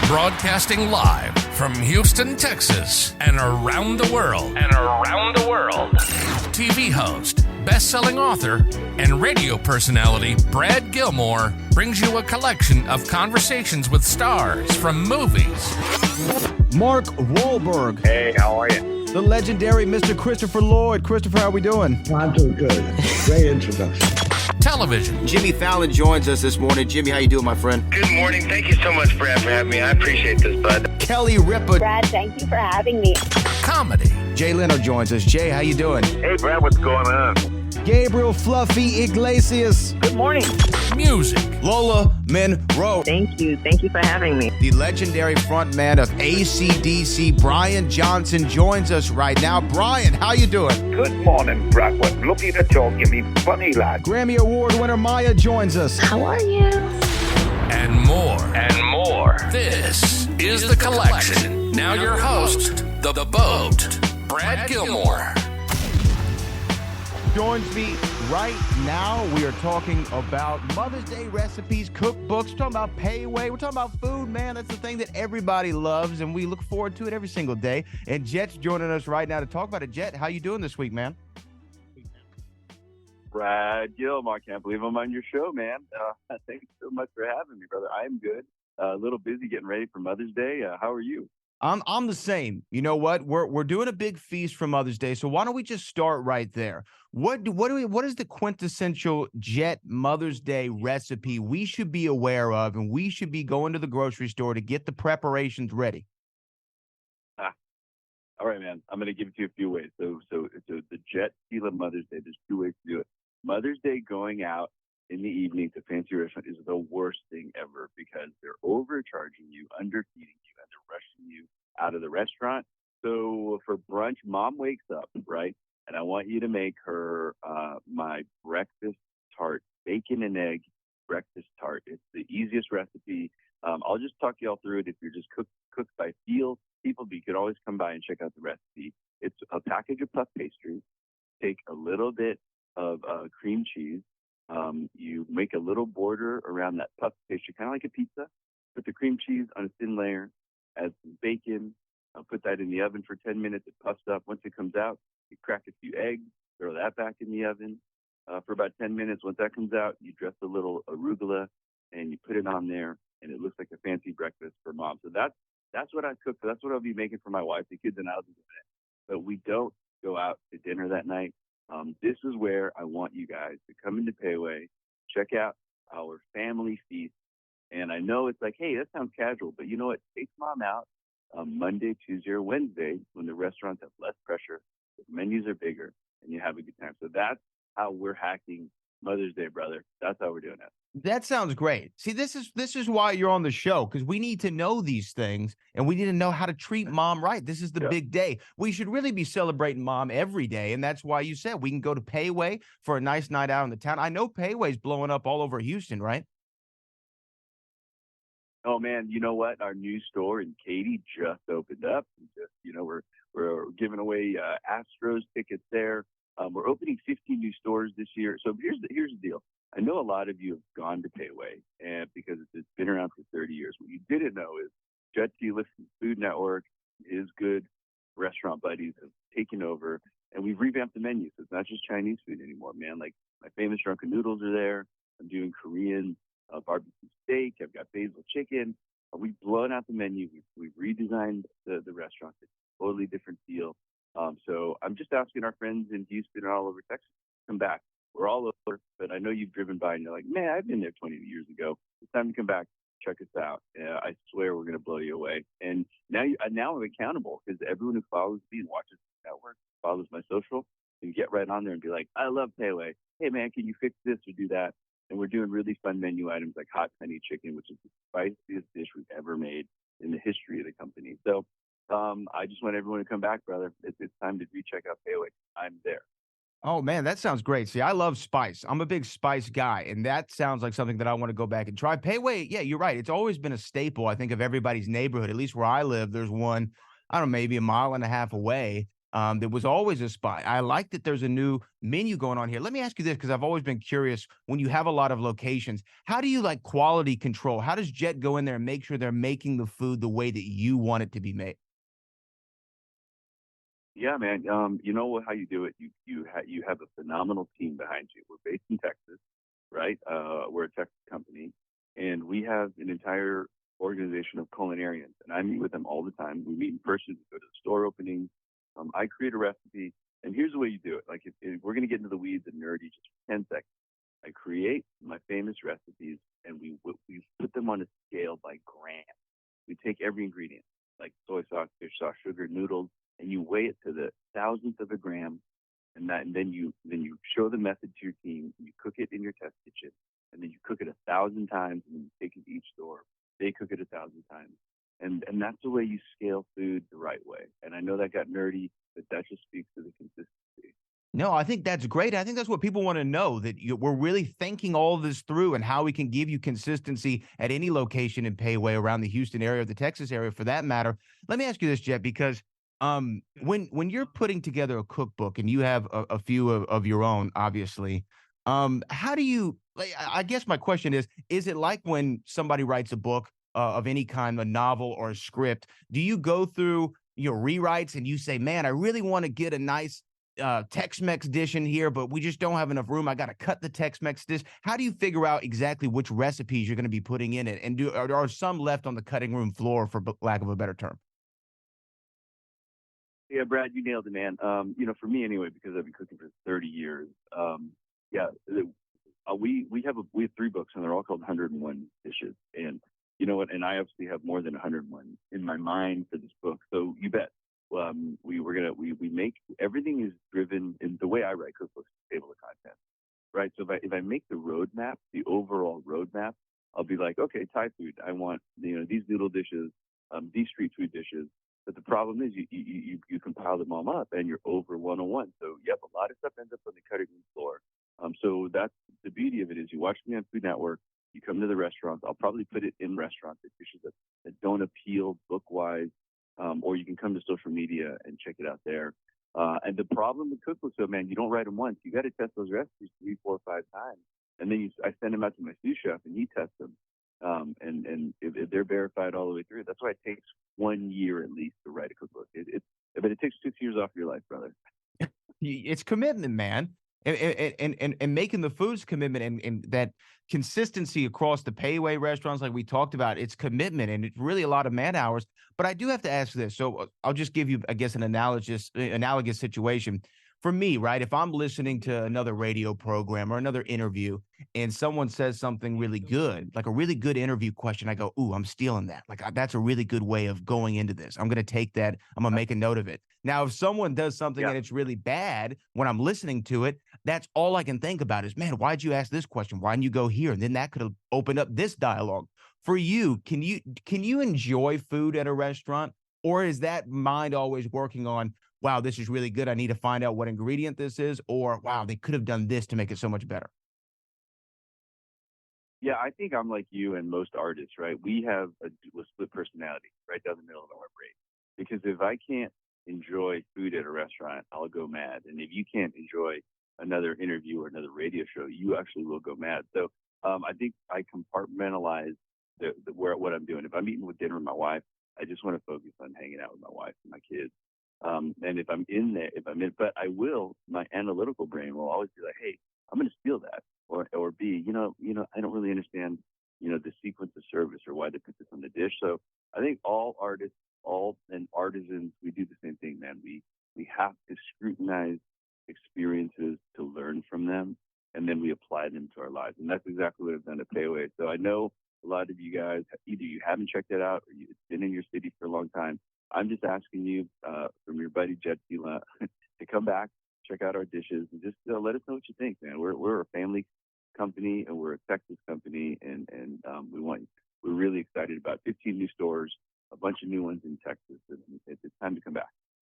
Broadcasting live from Houston, Texas, and around the world. TV host, best-selling author, and radio personality Brad Gilmore brings you a collection of conversations with stars from movies. Mark Wahlberg. Hey, how are you? The legendary Mr. Christopher Lloyd. Christopher, how are we doing? I'm doing good. Great introduction. Television. Jimmy Fallon joins us this morning. Jimmy, how you doing, my friend? Good morning. Thank you so much, Brad, for having me. I appreciate this, bud. Kelly Ripa. Brad, thank you for having me. Comedy. Jay Leno joins us. Jay, how you doing? Hey, Brad, what's going on? Gabriel Fluffy Iglesias. Good morning. Music. Lola Monroe. Thank you. Thank you for having me. The legendary frontman of AC/DC, Brian Johnson, joins us right now. Brian, how you doing? Good morning, Brad. What looking at you, give me funny, lad. Grammy Award winner Maya joins us. How are you? And more. This is The Collection. Now your host, the boat, Brad Gilmore. Joins me right now. We are talking about Mother's Day recipes, cookbooks. We're talking about payway. We're talking about food, man. That's the thing that everybody loves, and we look forward to it every single day. And Jet's joining us right now to talk about it. Jet, how you doing this week, man? Brad Gilmore, I can't believe I'm on your show, man. Thanks so much for having me, brother. I'm good. A little busy getting ready for Mother's Day. How are you? I'm the same. You know what? We're doing a big feast for Mother's Day, so why don't we just start right there? What is the quintessential Jet Mother's Day recipe we should be aware of, and we should be going to the grocery store to get the preparations ready? All right, man. I'm going to give it to you a few ways. So the Jet Tila Mother's Day, there's two ways to do it. Mother's Day going out in the evening to fancy restaurant is the worst thing ever because they're overcharging you, underfeeding you, and they're rushing you out of the restaurant. So for brunch, mom wakes up, right? And I want you to make her my breakfast tart, bacon and egg breakfast tart. It's the easiest recipe. I'll just talk you all through it if you're just cooked by feel. People, but you could always come by and check out the recipe. It's a package of puff pastry. Take a little bit of cream cheese. You make a little border around that puff pastry, kind of like a pizza. Put the cream cheese on a thin layer. Add some bacon. Put that in the oven for 10 minutes. It puffs up. Once it comes out, you crack a few eggs. Throw that back in the oven for about 10 minutes. Once that comes out, you dress a little arugula and you put it on there, and it looks like a fancy breakfast for mom. So that's what I cook. That's what I'll be making for my wife, the kids, and I'll do it. But we don't go out to dinner that night. This is where I want you guys to come into Payway, check out our family feast. And I know it's like, hey, that sounds casual, but you know what? Take mom out Monday, Tuesday, or Wednesday when the restaurants have less pressure, the menus are bigger, and you have a good time. So that's how we're hacking Mother's Day, brother. That's how we're doing it. That sounds great. See, this is why you're on the show, because we need to know these things, and we need to know how to treat mom right. This is the big day. We should really be celebrating mom every day, and that's why you said we can go to Payway for a nice night out in the town. I know Payway's blowing up all over Houston, right? Oh man, you know what? Our new store in Katy just opened up. We're giving away Astros tickets there. We're opening 50 new stores this year. So here's the deal. I know a lot of you have gone to Payway, and because it's been around for 30 years. What you didn't know is Jet Tila from Food Network, his good restaurant buddies have taken over, and we've revamped the menu. So it's not just Chinese food anymore, man. Like my famous drunken noodles are there. I'm doing Korean barbecue steak. I've got basil chicken. We've blown out the menu. We've redesigned the restaurant. It's a totally different feel. So I'm just asking our friends in Houston and all over Texas to come back. We're all over, but I know you've driven by and you're like, man, I've been there 20 years ago. It's time to come back. Check us out. I swear we're going to blow you away. And now I'm accountable because everyone who follows me and watches the network, follows my social, can get right on there and be like, I love Payway. Hey, man, can you fix this or do that? And we're doing really fun menu items like hot honey chicken, which is the spiciest dish we've ever made in the history of the company. So I just want everyone to come back, brother. It's time to recheck out Payway. I'm there. Oh, man, that sounds great. See, I love spice. I'm a big spice guy, and that sounds like something that I want to go back and try. Payway, yeah, you're right. It's always been a staple, I think, of everybody's neighborhood. At least where I live, there's one, I don't know, maybe a mile and a half away. There was always a spot. I like that there's a new menu going on here. Let me ask you this, because I've always been curious, when you have a lot of locations, how do you like quality control? How does Jet go in there and make sure they're making the food the way that you want it to be made? Yeah, man. You know how you do it. You have a phenomenal team behind you. We're based in Texas, right? We're a Texas company, and we have an entire organization of culinarians, and I meet with them all the time. We meet in person, we go to the store openings. I create a recipe, and here's the way you do it. Like, if we're going to get into the weeds and nerdy just for 10 seconds. I create my famous recipes, and we put them on a scale by gram. We take every ingredient, like soy sauce, fish sauce, sugar, noodles, and you weigh it to the thousandth of a gram, and then you show the method to your team. You cook it in your test kitchen, and then you cook it 1,000 times, and then you take it to each store. They cook it 1,000 times. And that's the way you scale food the right way. And I know that got nerdy, but that just speaks to the consistency. No, I think that's great. I think that's what people want to know, that we're really thinking all of this through and how we can give you consistency at any location in Payway around the Houston area or the Texas area for that matter. Let me ask you this, Jet, because when you're putting together a cookbook and you have a few of your own, obviously, how do you, like, I guess my question is it like when somebody writes a book of any kind, a novel or a script, do you go through your rewrites and you say, man, I really want to get a nice Tex-Mex dish in here, but we just don't have enough room. I got to cut the Tex-Mex dish. How do you figure out exactly which recipes you're going to be putting in it? And are some left on the cutting room floor, for lack of a better term? Yeah, Brad, you nailed it, man. For me anyway, because I've been cooking for 30 years. We have 3 books, and they're all called 101 Dishes. And you know what? And I obviously have more than 101 in my mind for this book. So you bet. We make everything is driven in the way I write cookbooks, table of content, right? So if I make the roadmap, the overall roadmap, I'll be like, okay, Thai food, I want these noodle dishes, these street food dishes. But the problem is you compile them all up and you're over 101. So yep, a lot of stuff ends up on the cutting room floor. So that's the beauty of it, is you watch me on Food Network, you come to the restaurants, I'll probably put it in restaurants, the dishes that don't appeal book-wise, or you can come to social media and check it out there. And the problem with cookbooks, though, man, you don't write them once. You got to test those recipes 3, 4, 5 times. And then I send them out to my sous chef, and he tests them. And if they're verified all the way through, that's why it takes 1 year at least to write a cookbook. But it takes 6 years off your life, brother. It's commitment, man. And making the food's commitment, and that consistency across the Payway restaurants, like we talked about, it's commitment, and it's really a lot of man hours. But I do have to ask this. So I'll just give you, I guess, an analogous situation. For me, right, if I'm listening to another radio program or another interview and someone says something really good, like a really good interview question, I go, ooh, I'm stealing that. Like, that's a really good way of going into this. I'm going to take that. I'm going to make a note of it. Now, if someone does something and it's really bad when I'm listening to it, that's all I can think about is, man, why'd you ask this question? Why didn't you go here? And then that could have opened up this dialogue. For you, can you enjoy food at a restaurant, or is that mind always working on, wow, this is really good, I need to find out what ingredient this is, or wow, they could have done this to make it so much better? Yeah, I think I'm like you and most artists, right? We have a split personality right down the middle of our brain. Because if I can't enjoy food at a restaurant, I'll go mad. And if you can't enjoy another interview or another radio show, you actually will go mad. So I think I compartmentalize what I'm doing. If I'm eating with dinner with my wife, I just want to focus on hanging out with my wife and my kids. And if I'm in there, but I will, my analytical brain will always be like, hey, I'm going to steal that. Or B, I don't really understand, the sequence of service or why they put this on the dish. So I think all artists, and artisans, we do the same thing, man. We have to scrutinize experiences to learn from them, and then we apply them to our lives. And that's exactly what I've done at Payway. So I know a lot of you guys, either you haven't checked it out or you've been in your city for a long time. I'm just asking you, from your buddy Jet Tila, to come back, check out our dishes, and just let us know what you think, man. We're a family company, and we're a Texas company, and we're really excited about 15 new stores, a bunch of new ones in Texas. And it's time to come back.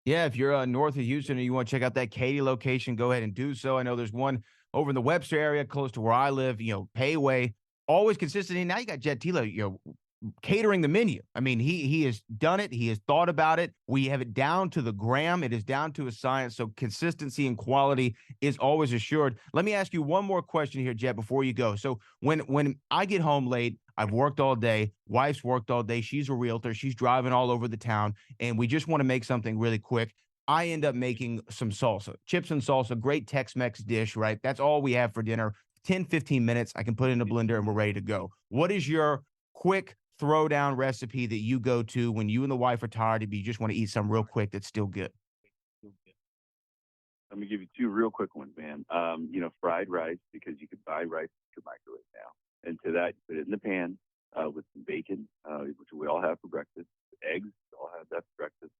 Yeah, if you're north of Houston and you want to check out that Katy location, go ahead and do so. I know there's one over in the Webster area, close to where I live. Payway, always consistent. And now you got Jet Tila, catering the menu. I mean, he has done it. He has thought about it. We have it down to the gram. It is down to a science. So consistency and quality is always assured. Let me ask you one more question here, Jet, before you go. So when I get home late, I've worked all day. Wife's worked all day. She's a realtor. She's driving all over the town, and we just want to make something really quick. I end up making some salsa, chips and salsa, great Tex-Mex dish, right? That's all we have for dinner. 10, 15 minutes. I can put it in a blender and we're ready to go. What is your quick throwdown recipe that you go to when you and the wife are tired, if you just want to eat something real quick that's still good? Let me give you two real quick ones, man. Fried rice, because you can buy rice in your microwave now. And to that, you put it in the pan with some bacon, which we all have for breakfast. Eggs, we all have that for breakfast.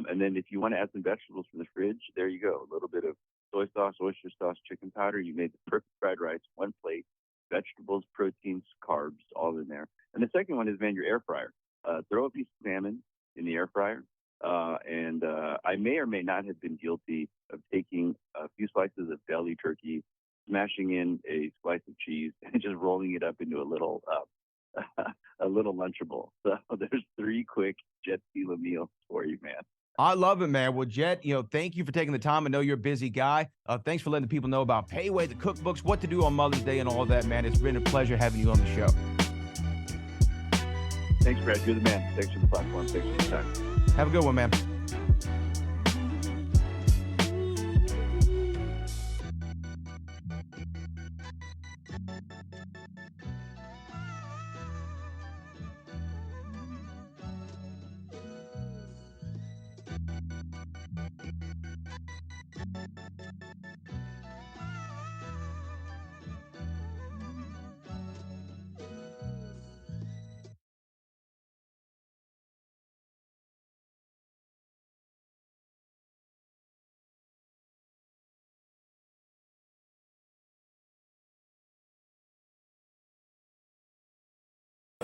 And then if you want to add some vegetables from the fridge, there you go. A little bit of soy sauce, oyster sauce, chicken powder. You made the perfect fried rice, one plate, vegetables, proteins, carbs, all in there. And the second one is, man, your air fryer. Throw a piece of salmon in the air fryer. And I may or may not have been guilty of taking a few slices of deli turkey, smashing in a slice of cheese, and just rolling it up into a little Lunchable. So there's three quick Jet Tila meals for you, man. I love it, man. Well, Jet, thank you for taking the time. I know you're a busy guy. Thanks for letting the people know about Payway, the cookbooks, what to do on Mother's Day and all that, man. It's been a pleasure having you on the show. Thanks, Brad. You're the man. Thanks for the platform. Thanks for your time. Have a good one, man.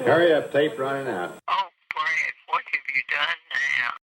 Hurry up, tape running out. Oh, Brad, what have you done now?